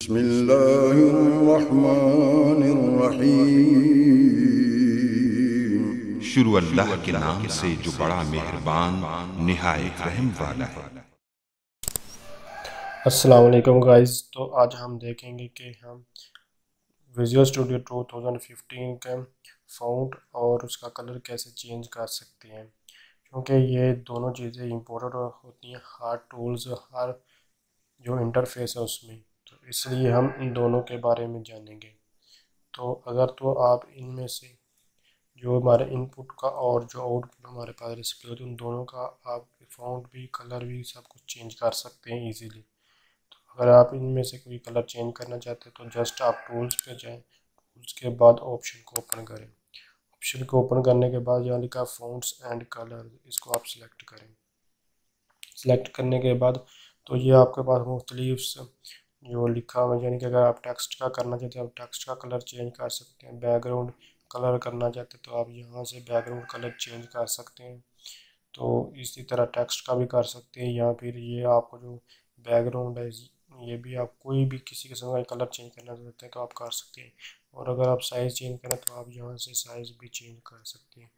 बिस्मिल्लाहिर्रहमानिर्रहीम। शुरू अल्लाह के नाम से जो बड़ा मेहरबान निहायत रहम वाला है। अस्सलाम वालेकुम गाइस। तो आज हम देखेंगे कि हम विजुअल स्टूडियो 2015 के फ़ॉन्ट और उसका कलर कैसे चेंज कर सकते हैं, क्योंकि ये दोनों चीज़ें इम्पोर्टेंट होती हैं हर टूल्स हर जो इंटरफेस है उसमें। तो इसलिए हम इन दोनों के बारे में जानेंगे। तो अगर तो आप इनमें से जो हमारे इनपुट का और जो आउटपुट हमारे पास डिस्प्ले होती है उन दोनों का आप फ़ॉन्ट भी कलर भी सब कुछ चेंज कर सकते हैं ईजीली। अगर आप इनमें से कोई कलर चेंज करना चाहते हैं तो जस्ट आप टूल्स पे जाएं, टूल्स के बाद ऑप्शन को ओपन करें। ऑप्शन को ओपन करने के बाद यहाँ लिखा फ़ॉन्ट्स एंड कलर, इसको आप सिलेक्ट करें। सिलेक्ट करने के बाद तो ये आपके पास मुख्तलिफ जो लिखा हुआ, यानी कि अगर आप टेक्स्ट का करना चाहते हैं आप टेक्स्ट का कलर चेंज कर सकते हैं। बैकग्राउंड कलर करना चाहते हैं तो आप यहाँ से बैकग्राउंड कलर चेंज कर सकते हैं। तो इसी तरह टेक्स्ट का भी कर सकते हैं, या फिर ये आपको जो बैकग्राउंड है ये भी आप कोई भी किसी किस्म का कलर चेंज करना चाहते हैं तो आप कर सकते हैं। और अगर आप साइज़ चेंज करें तो आप यहाँ से साइज़ भी चेंज कर सकते हैं।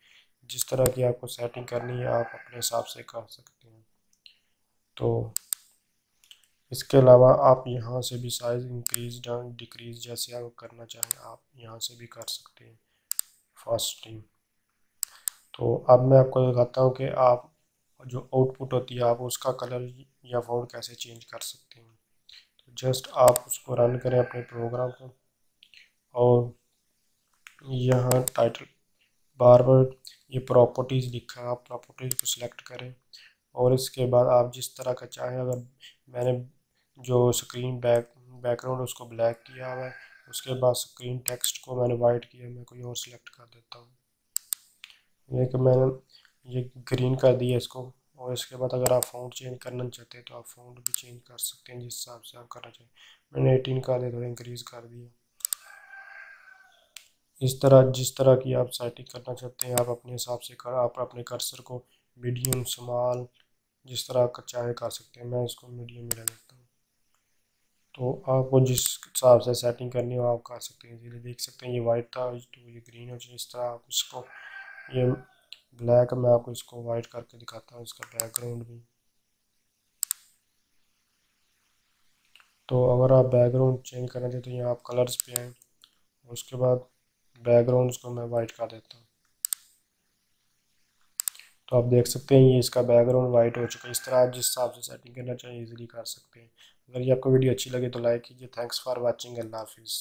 जिस तरह की आपको सेटिंग करनी है आप अपने हिसाब से कर सकते हैं। तो इसके अलावा आप यहाँ से भी साइज़ इंक्रीज डाउन डिक्रीज जैसे आप करना चाहें आप यहाँ से भी कर सकते हैं फास्टिंग। तो अब मैं आपको दिखाता हूँ कि आप जो आउटपुट होती है आप उसका कलर या फ़ॉन्ट कैसे चेंज कर सकते हैं। तो जस्ट आप उसको रन करें अपने प्रोग्राम को, और यहाँ टाइटल बार बार ये प्रॉपर्टीज़ लिखा है, आप प्रॉपर्टीज़ को सिलेक्ट करें। और इसके बाद आप जिस तरह का चाहें, अगर मैंने जो स्क्रीन बैकग्राउंड उसको ब्लैक किया हुआ है, उसके बाद स्क्रीन टेक्स्ट को मैंने वाइट किया, मैं कोई और सिलेक्ट कर देता हूँ। ये कि मैंने ये ग्रीन कर दिया इसको। और इसके बाद अगर आप फ़ॉन्ट चेंज करना चाहते हैं तो आप फ़ॉन्ट भी चेंज कर सकते हैं जिस हिसाब से आप करना चाहें। मैंने 18 कर दिया, थोड़ा इंक्रीज़ कर दिया। इस तरह जिस तरह की आप सेटिंग करना चाहते हैं आप अपने हिसाब से आप अपने कर्सर को मीडियम स्मॉल जिस तरह का चाहे कर सकते हैं। मैं इसको मीडियम में रख देता हूँ। तो आपको जिस हिसाब से सेटिंग करनी हो आप कर सकते हैं। इसीलिए देख सकते हैं ये वाइट था तो ये ग्रीन हो जाए। इस तरह आप इसको, ये ब्लैक, मैं आपको इसको वाइट करके दिखाता हूँ इसका बैकग्राउंड भी। तो अगर आप बैकग्राउंड चेंज करना चाहते हैं तो यहाँ आप कलर्स पे आएँ, उसके बाद बैकग्राउंड को मैं वाइट कर देता हूँ। तो आप देख सकते हैं ये इसका बैकग्राउंड वाइट हो चुका है। इस तरह आप जिस हिसाब से सेटिंग करना चाहिए इजीली कर सकते हैं। अगर ये आपको वीडियो अच्छी लगे तो लाइक कीजिए। Thanks for watching. अल्लाह हाफिज़।